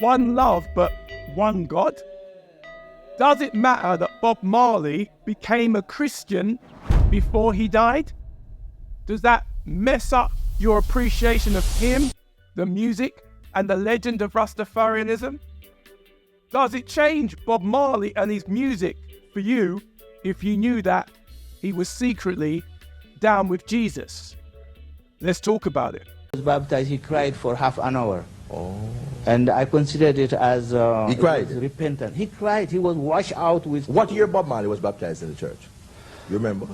one love but one God? Does it matter that Bob Marley became a Christian before he died? Does that mess up your appreciation of him, the music, and the legend of Rastafarianism? Does it change Bob Marley and his music for you if you knew that he was secretly down with Jesus? Let's talk about it. He was baptized, he cried for half an hour. Oh. And I considered it as He cried? repentant. He cried, he was washed out with... What year Bob Marley was baptized in the church? You remember?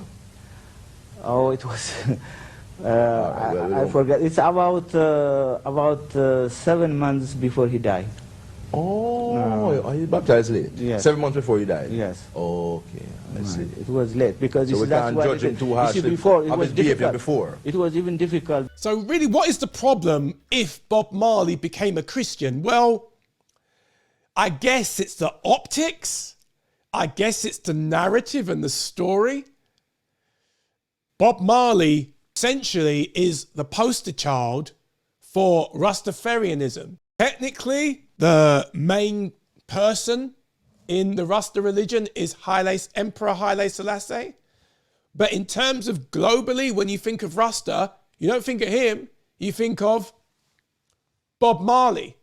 Oh, it was... I forget. It's about 7 months before he died. Oh, he baptized late? Yes. 7 months before he died? Yes. Okay, I see. It was late because So we can't judge him too harshly before, it of was his behavior difficult. before. It was even difficult. So really, what is the problem if Bob Marley became a Christian? Well, I guess it's the optics. I guess it's the narrative and the story. Bob Marley essentially is the poster child for Rastafarianism. Technically, the main person in the Rasta religion is Emperor Haile Selassie. But in terms of globally, when you think of Rasta, you don't think of him, you think of Bob Marley.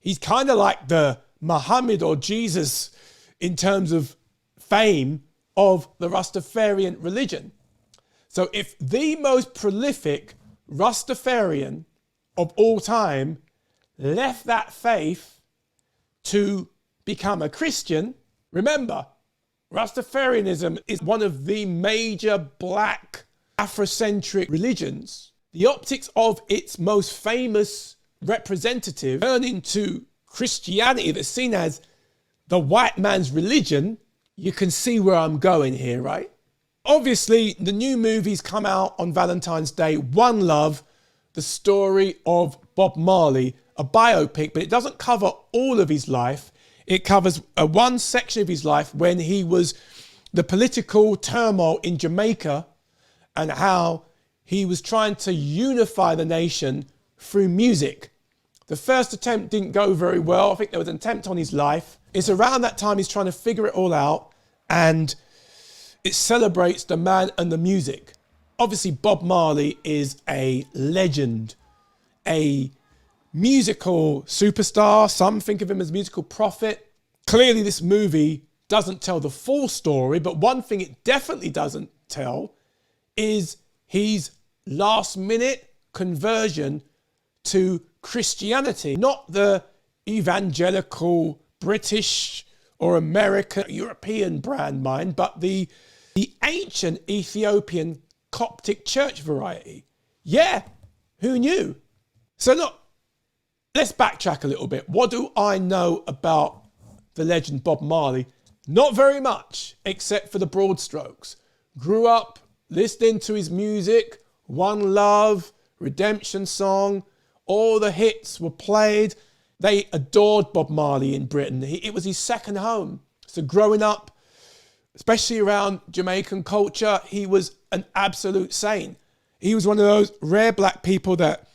He's kind of like the Muhammad or Jesus in terms of fame of the Rastafarian religion. So if the most prolific Rastafarian of all time left that faith to become a Christian, remember, Rastafarianism is one of the major black Afrocentric religions. The optics of its most famous representative turn into Christianity that's seen as the white man's religion. You can see where I'm going here, right? Obviously, the new movies come out on Valentine's Day. One Love, the story of Bob Marley, a biopic, but it doesn't cover all of his life. It covers one section of his life when he was the political turmoil in Jamaica and how he was trying to unify the nation through music. The first attempt didn't go very well. I think there was an attempt on his life. It's around that time he's trying to figure it all out, and it celebrates the man and the music. Obviously, Bob Marley is a legend, a musical superstar. Some think of him as musical prophet. Clearly, this movie doesn't tell the full story, but one thing it definitely doesn't tell is his last-minute conversion to Christianity. Not the evangelical British or American, European brand, mind, but the ancient Ethiopian Coptic Church variety. Yeah, who knew? So look, let's backtrack a little bit. What do I know about the legend Bob Marley? Not very much, except for the broad strokes. Grew up listening to his music, One Love, Redemption Song, all the hits were played. They adored Bob Marley in Britain. It was his second home. So growing up, especially around Jamaican culture, he was an absolute saint. He was one of those rare black people that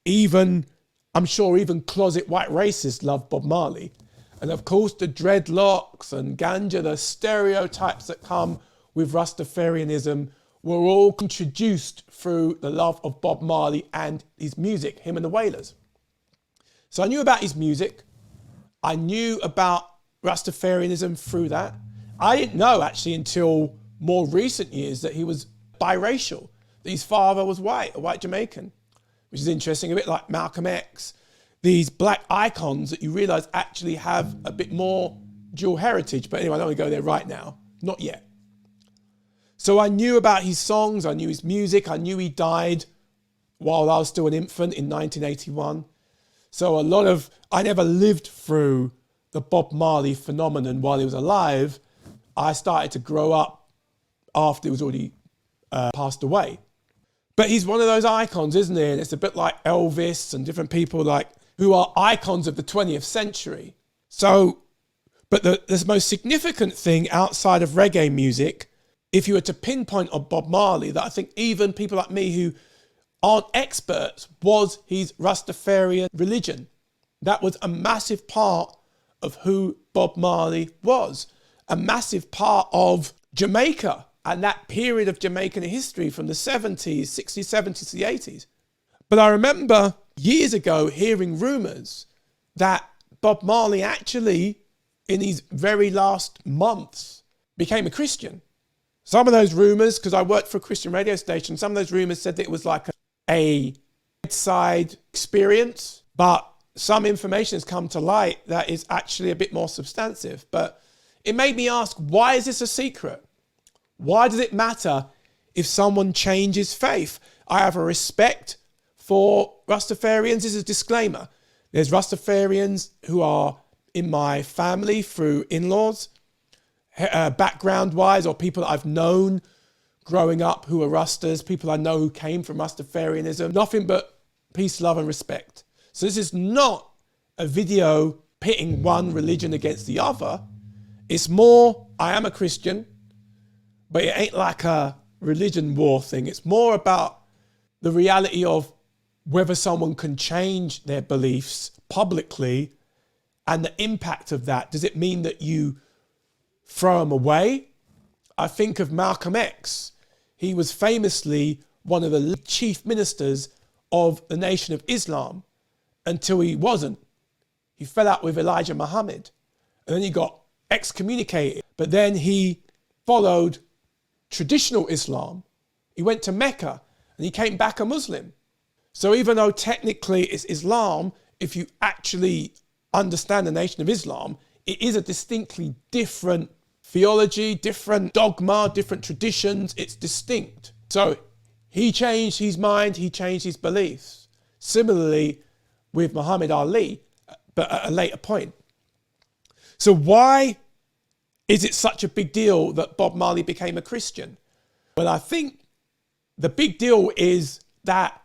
I'm sure even closet white racists love Bob Marley. And of course, the dreadlocks and ganja, the stereotypes that come with Rastafarianism were all introduced through the love of Bob Marley and his music, him and the Wailers. So I knew about his music. I knew about Rastafarianism through that. I didn't know actually until more recent years that he was biracial, that his father was white, a white Jamaican, which is interesting, a bit like Malcolm X. These black icons that you realise actually have a bit more dual heritage. But anyway, I don't want to go there right now. Not yet. So I knew about his songs, I knew his music, I knew he died while I was still an infant in 1981. So I never lived through the Bob Marley phenomenon while he was alive. I started to grow up after he was already passed away. But he's one of those icons, isn't he? And it's a bit like Elvis and different people who are icons of the 20th century. So, but the most significant thing outside of reggae music, if you were to pinpoint on Bob Marley, that I think even people like me who aren't experts, was his Rastafarian religion. That was a massive part of who Bob Marley was, a massive part of Jamaica and that period of Jamaican history from the 70s, 60s, 70s to the 80s. But I remember years ago hearing rumours that Bob Marley actually, in his very last months, became a Christian. Some of those rumours, because I worked for a Christian radio station, some of those rumours said that it was like a bedside experience, but some information has come to light that is actually a bit more substantive. But it made me ask, why is this a secret? Why does it matter if someone changes faith? I have a respect for Rastafarians. This is a disclaimer. There's Rastafarians who are in my family through in-laws, background-wise, or people that I've known growing up who are Rastas, people I know who came from Rastafarianism. Nothing but peace, love and respect. So this is not a video pitting one religion against the other. It's more, I am a Christian, but it ain't like a religion war thing. It's more about the reality of whether someone can change their beliefs publicly and the impact of that. Does it mean that you throw them away? I think of Malcolm X. He was famously one of the chief ministers of the Nation of Islam until he wasn't. He fell out with Elijah Muhammad and then he got excommunicated. But then he followed traditional Islam. He went to Mecca and he came back a Muslim. So even though technically it's Islam, if you actually understand the Nation of Islam, it is a distinctly different theology, different dogma, different traditions. It's distinct. So he changed his mind, he changed his beliefs. Similarly with Muhammad Ali, but at a later point. So why is it such a big deal that Bob Marley became a Christian? Well, I think the big deal is that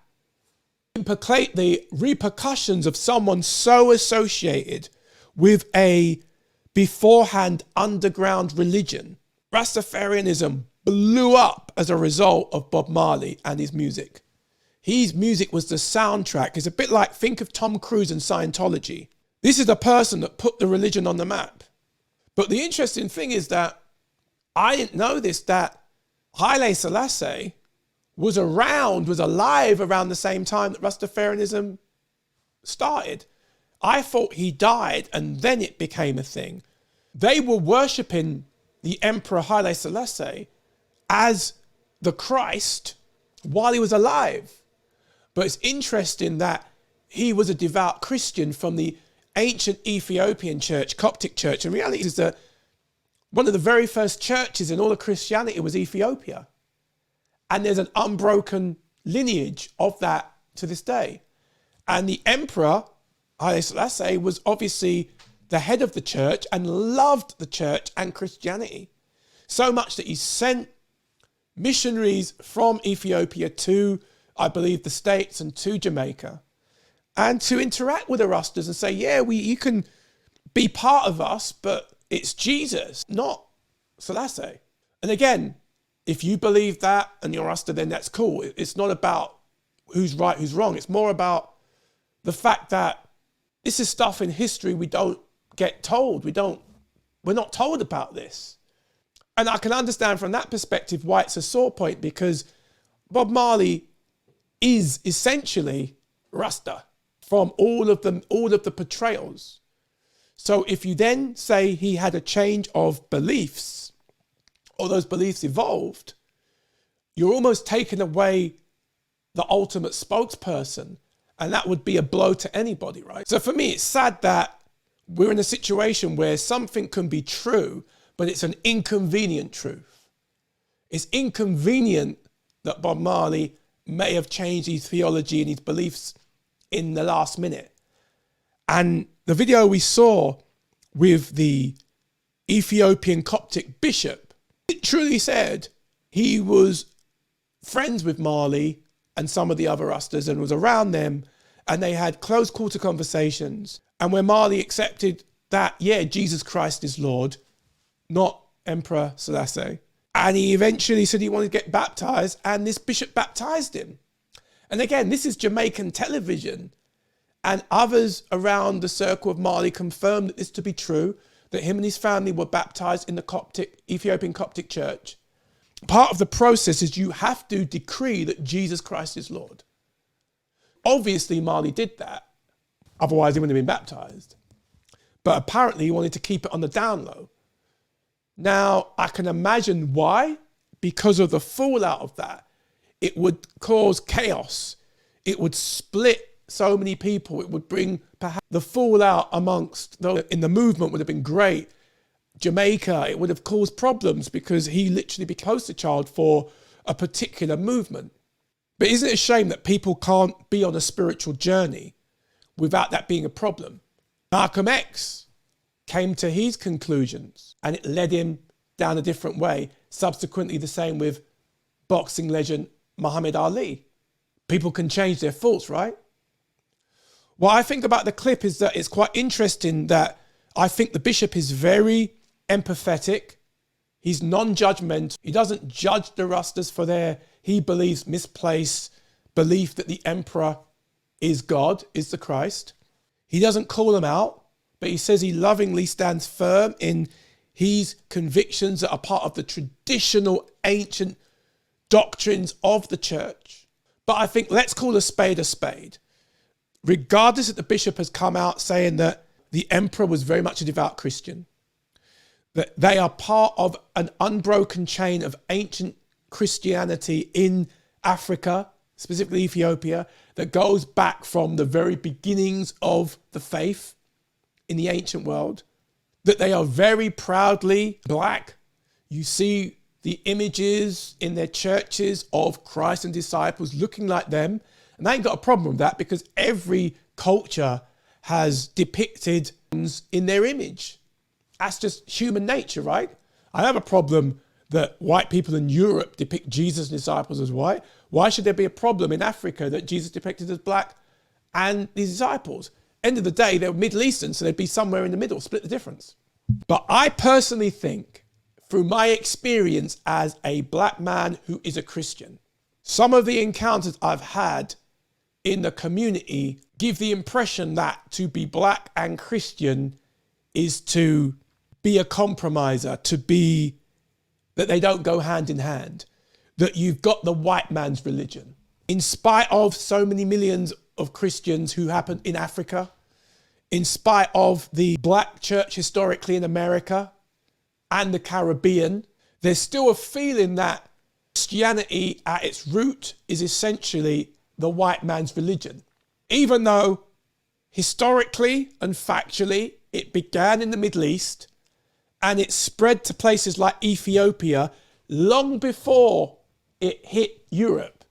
the repercussions of someone so associated with a beforehand underground religion. Rastafarianism blew up as a result of Bob Marley and his music. His music was the soundtrack. It's a bit like, think of Tom Cruise and Scientology. This is the person that put the religion on the map. But the interesting thing is that I didn't know this, that Haile Selassie was alive around the same time that Rastafarianism started. I thought he died and then it became a thing. They were worshipping the Emperor Haile Selassie as the Christ while he was alive. But it's interesting that he was a devout Christian from the ancient Ethiopian Church, Coptic Church. In reality, is that one of the very first churches in all of Christianity was Ethiopia. And there's an unbroken lineage of that to this day. And the Emperor, Haile Selassie, was obviously the head of the church and loved the church and Christianity. So much that he sent missionaries from Ethiopia to, I believe, the States and to Jamaica, and to interact with the Rastas and say, yeah, you can be part of us, but it's Jesus, not Selassie. And again, if you believe that and you're Rasta, then that's cool. It's not about who's right, who's wrong. It's more about the fact that this is stuff in history we don't get told. We're not told about this. And I can understand from that perspective why it's a sore point, because Bob Marley is essentially Rasta from all of the portrayals. So if you then say he had a change of beliefs, or those beliefs evolved, you're almost taking away the ultimate spokesperson, and that would be a blow to anybody, right? So for me, it's sad that we're in a situation where something can be true, but it's an inconvenient truth. It's inconvenient that Bob Marley may have changed his theology and his beliefs in the last minute. And the video we saw with the Ethiopian Coptic bishop, it truly said he was friends with Marley and some of the other Rastas and was around them, and they had close quarter conversations. And when Marley accepted that, yeah, Jesus Christ is Lord, not Emperor Selassie, and he eventually said he wanted to get baptized, and this bishop baptized him. And again, this is Jamaican television. And others around the circle of Marley confirmed that this to be true, that him and his family were baptized in the Ethiopian Coptic Church. Part of the process is you have to decree that Jesus Christ is Lord. Obviously, Marley did that. Otherwise, he wouldn't have been baptized. But apparently, he wanted to keep it on the down low. Now, I can imagine why. Because of the fallout of that, it would cause chaos. It would split so many people. It would bring perhaps the fallout amongst those in the movement would have been great. Jamaica, it would have caused problems because he literally became a poster child for a particular movement. But isn't it a shame that people can't be on a spiritual journey without that being a problem? Malcolm X came to his conclusions and it led him down a different way. Subsequently, the same with boxing legend Muhammad Ali. People can change their thoughts, right? What I think about the clip is that it's quite interesting that I think the bishop is very empathetic. He's non-judgmental. He doesn't judge the Rastas for their, he believes, misplaced belief that the emperor is God, is the Christ. He doesn't call them out, but he says he lovingly stands firm in his convictions that are part of the traditional ancient doctrines of the church. But I think let's call a spade a spade. Regardless that the bishop has come out saying that the emperor was very much a devout Christian, that they are part of an unbroken chain of ancient Christianity in Africa, specifically Ethiopia, that goes back from the very beginnings of the faith in the ancient world, that they are very proudly black. You see the images in their churches of Christ and disciples looking like them. And they ain't got a problem with that because every culture has depicted in their image. That's just human nature, right? I have a problem that white people in Europe depict Jesus and disciples as white. Why should there be a problem in Africa that Jesus depicted as black and his disciples? End of the day, they're Middle Eastern, so they'd be somewhere in the middle, split the difference. But I personally think, through my experience as a black man who is a Christian, some of the encounters I've had in the community give the impression that to be black and Christian is to be a compromiser, to be that they don't go hand in hand, that you've got the white man's religion. In spite of so many millions of Christians who happen in Africa, in spite of the black church historically in America and the Caribbean, there's still a feeling that Christianity at its root is essentially the white man's religion. Even though historically and factually it began in the Middle East and it spread to places like Ethiopia long before it hit Europe,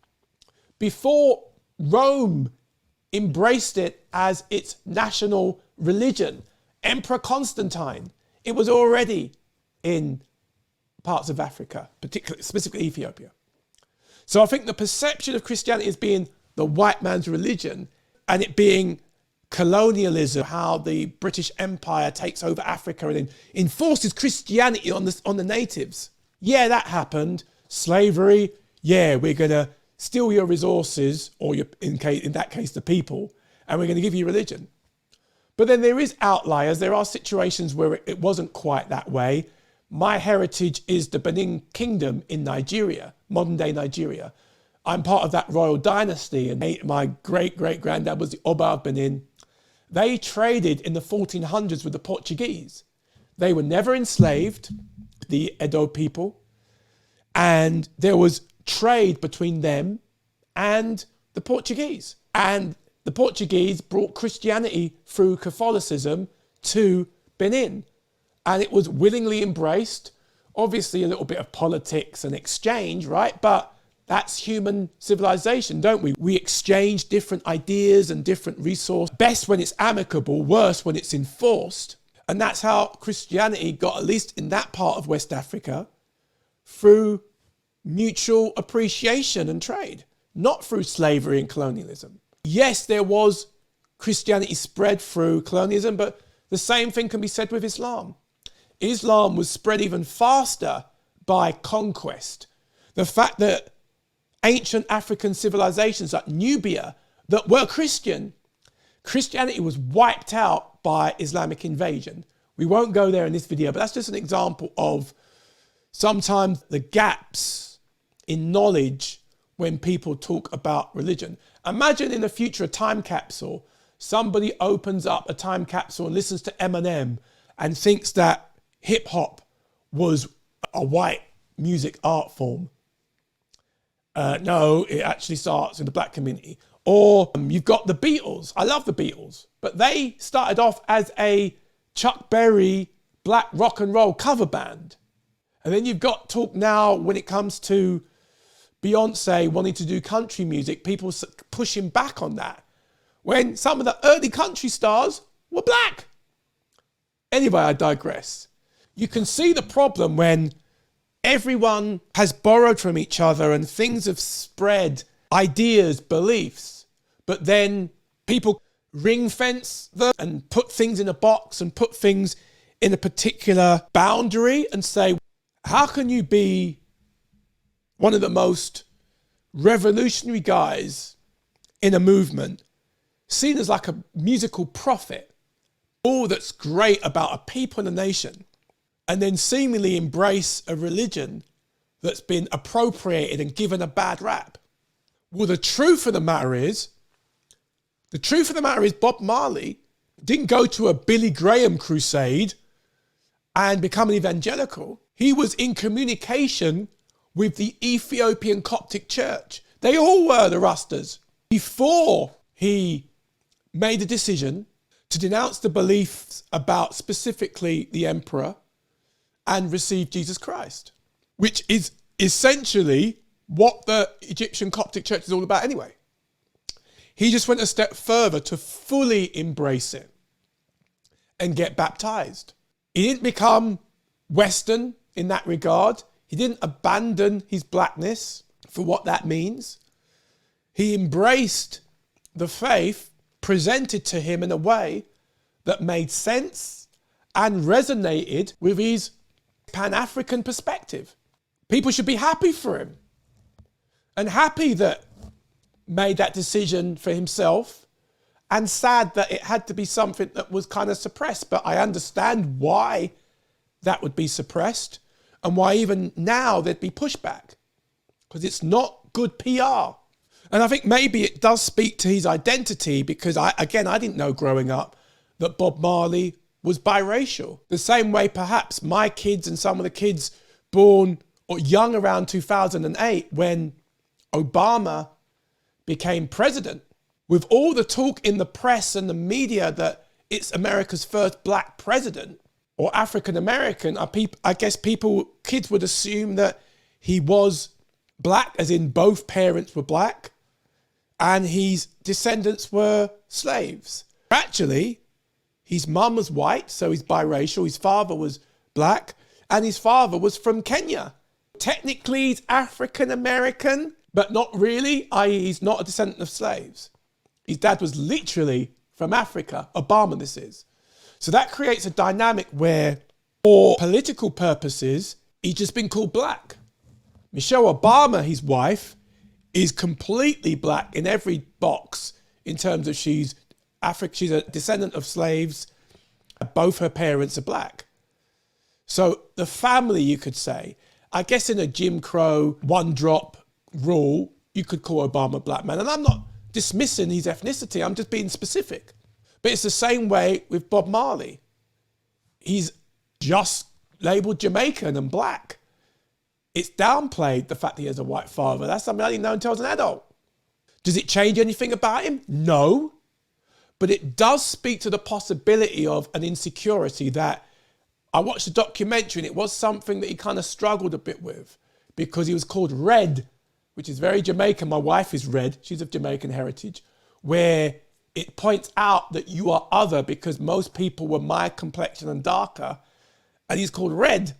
before Rome embraced it as its national religion. Emperor Constantine, it was already in parts of Africa, particularly, specifically Ethiopia. So I think the perception of Christianity as being the white man's religion and it being colonialism, how the British Empire takes over Africa and then enforces Christianity on the natives. Yeah, that happened. Slavery, yeah, we're going to steal your resources, or in that case, the people, and we're going to give you religion. But then there is outliers. There are situations where it wasn't quite that way. My heritage is the Benin Kingdom in Nigeria, modern day Nigeria. I'm part of that royal dynasty, and my great-great-granddad was the Oba of Benin. They traded in the 1400s with the Portuguese. They were never enslaved, the Edo people, and there was trade between them and the Portuguese. And the Portuguese brought Christianity through Catholicism to Benin, and it was willingly embraced. Obviously a little bit of politics and exchange, right? But that's human civilization, don't we? We exchange different ideas and different resources. Best when it's amicable, worse when it's enforced. And that's how Christianity got, at least in that part of West Africa, through mutual appreciation and trade, not through slavery and colonialism. Yes, there was Christianity spread through colonialism, but the same thing can be said with Islam. Islam was spread even faster by conquest. The fact that ancient African civilizations like Nubia that were Christian Christianity was wiped out by Islamic invasion. We won't go there in this video, but that's just an example of sometimes the gaps in knowledge when people talk about religion. Imagine in the future a time capsule, somebody opens up a time capsule and listens to Eminem and thinks that hip hop was a white music art form. No, it actually starts in the black community. Or you've got the Beatles. I love the Beatles, but they started off as a Chuck Berry black rock and roll cover band. And then you've got talk now when it comes to Beyonce wanting to do country music, people pushing back on that, when some of the early country stars were black. Anyway, I digress. You can see the problem when everyone has borrowed from each other and things have spread, ideas, beliefs, but then people ring fence them and put things in a box and put things in a particular boundary and say, how can you be one of the most revolutionary guys in a movement, seen as like a musical prophet, all that's great about a people and a nation, and then seemingly embrace a religion that's been appropriated and given a bad rap? Well, the truth of the matter is Bob Marley didn't go to a Billy Graham crusade and become an evangelical. He was in communication with the Ethiopian Coptic Church. They all were the Rastas. Before he made the decision to denounce the beliefs about specifically the emperor and receive Jesus Christ, which is essentially what the Egyptian Coptic Church is all about anyway. He just went a step further to fully embrace it and get baptized. He didn't become Western in that regard. He didn't abandon his blackness for what that means. He embraced the faith presented to him in a way that made sense and resonated with his Pan-African perspective. People should be happy for him and happy that made that decision for himself, and sad that it had to be something that was kind of suppressed. But I understand why that would be suppressed and why even now there'd be pushback, because it's not good PR. And I think maybe it does speak to his identity, because I didn't know growing up that Bob Marley was biracial. The same way perhaps my kids and some of the kids born or young around 2008 when Obama became president, with all the talk in the press and the media that it's America's first black president or African American, I guess kids would assume that he was black, as in both parents were black and his descendants were slaves. Actually, his mum was white, so he's biracial. His father was black and his father was from Kenya. Technically, he's African American, but not really, i.e. he's not a descendant of slaves. His dad was literally from Africa. Obama, this is. So that creates a dynamic where, for political purposes, he's just been called black. Michelle Obama, his wife, is completely black in every box in terms of she's a descendant of slaves. Both her parents are black. So the family, you could say, I guess in a Jim Crow one drop rule, you could call Obama a black man. And I'm not dismissing his ethnicity, I'm just being specific. But it's the same way with Bob Marley. He's just labeled Jamaican and black. It's downplayed the fact that he has a white father. That's something I didn't know until I was an adult. Does it change anything about him? No. But it does speak to the possibility of an insecurity that I watched a documentary, and it was something that he kind of struggled a bit with, because he was called Red, which is very Jamaican. My wife is Red. She's of Jamaican heritage, where it points out that you are other because most people were my complexion and darker. And he's called Red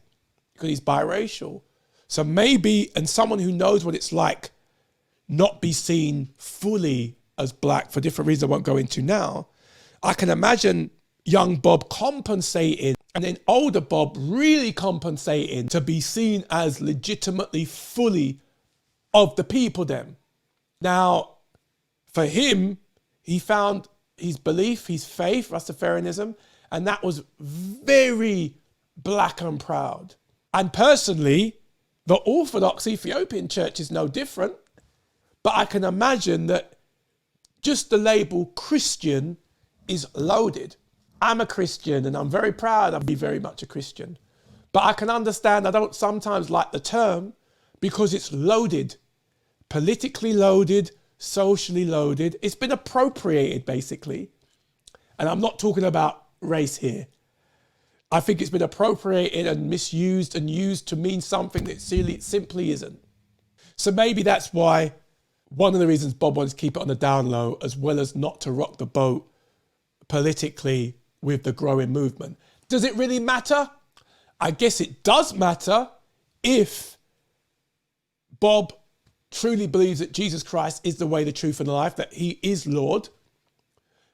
because he's biracial. So maybe, and someone who knows what it's like not be seen fully as black for different reasons I won't go into now, I can imagine young Bob compensating and then older Bob really compensating to be seen as legitimately fully of the people then. Now, for him, he found his belief, his faith, Rastafarianism, and that was very black and proud. And personally, the Orthodox Ethiopian Church is no different, but I can imagine that just the label Christian is loaded. I'm a Christian and I'm very proud of being very much a Christian. But I can understand I don't sometimes like the term because it's loaded, politically loaded, socially loaded. It's been appropriated basically. And I'm not talking about race here. I think it's been appropriated and misused and used to mean something that it simply isn't. So maybe that's why one of the reasons Bob wants to keep it on the down low, as well as not to rock the boat politically with the growing movement. Does it really matter? I guess it does matter if Bob truly believes that Jesus Christ is the way, the truth, and the life, that he is Lord.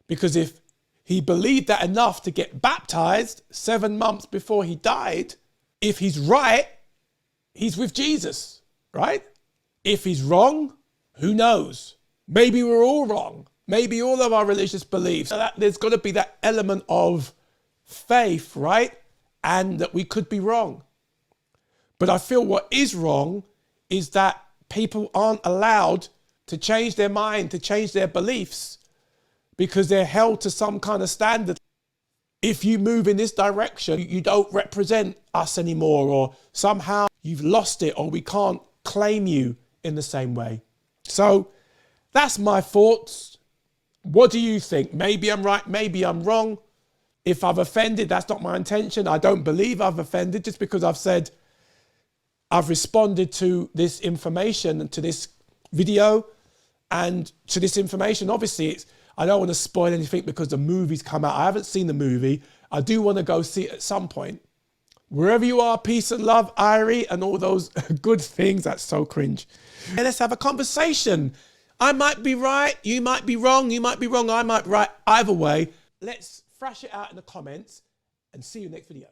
Because if he believed that enough to get baptized 7 months before he died, if he's right, he's with Jesus, right? If he's wrong, who knows? Maybe we're all wrong. Maybe all of our religious beliefs, there's got to be that element of faith, right? And that we could be wrong. But I feel what is wrong is that people aren't allowed to change their mind, to change their beliefs, because they're held to some kind of standard. If you move in this direction, you don't represent us anymore, or somehow you've lost it, or we can't claim you in the same way. So that's my thoughts. What do you think? Maybe I'm right, maybe I'm wrong. If I've offended, that's not my intention. I don't believe I've offended just because I've said I've responded to this information and to this video and to this information. Obviously, I don't want to spoil anything because the movie's come out. I haven't seen the movie. I do want to go see it at some point. Wherever you are, peace and love, Irie, and all those good things. That's so cringe. And let's have a conversation. I might be right. You might be wrong. You might be wrong. I might be right. Either way, let's thrash it out in the comments and see you next video.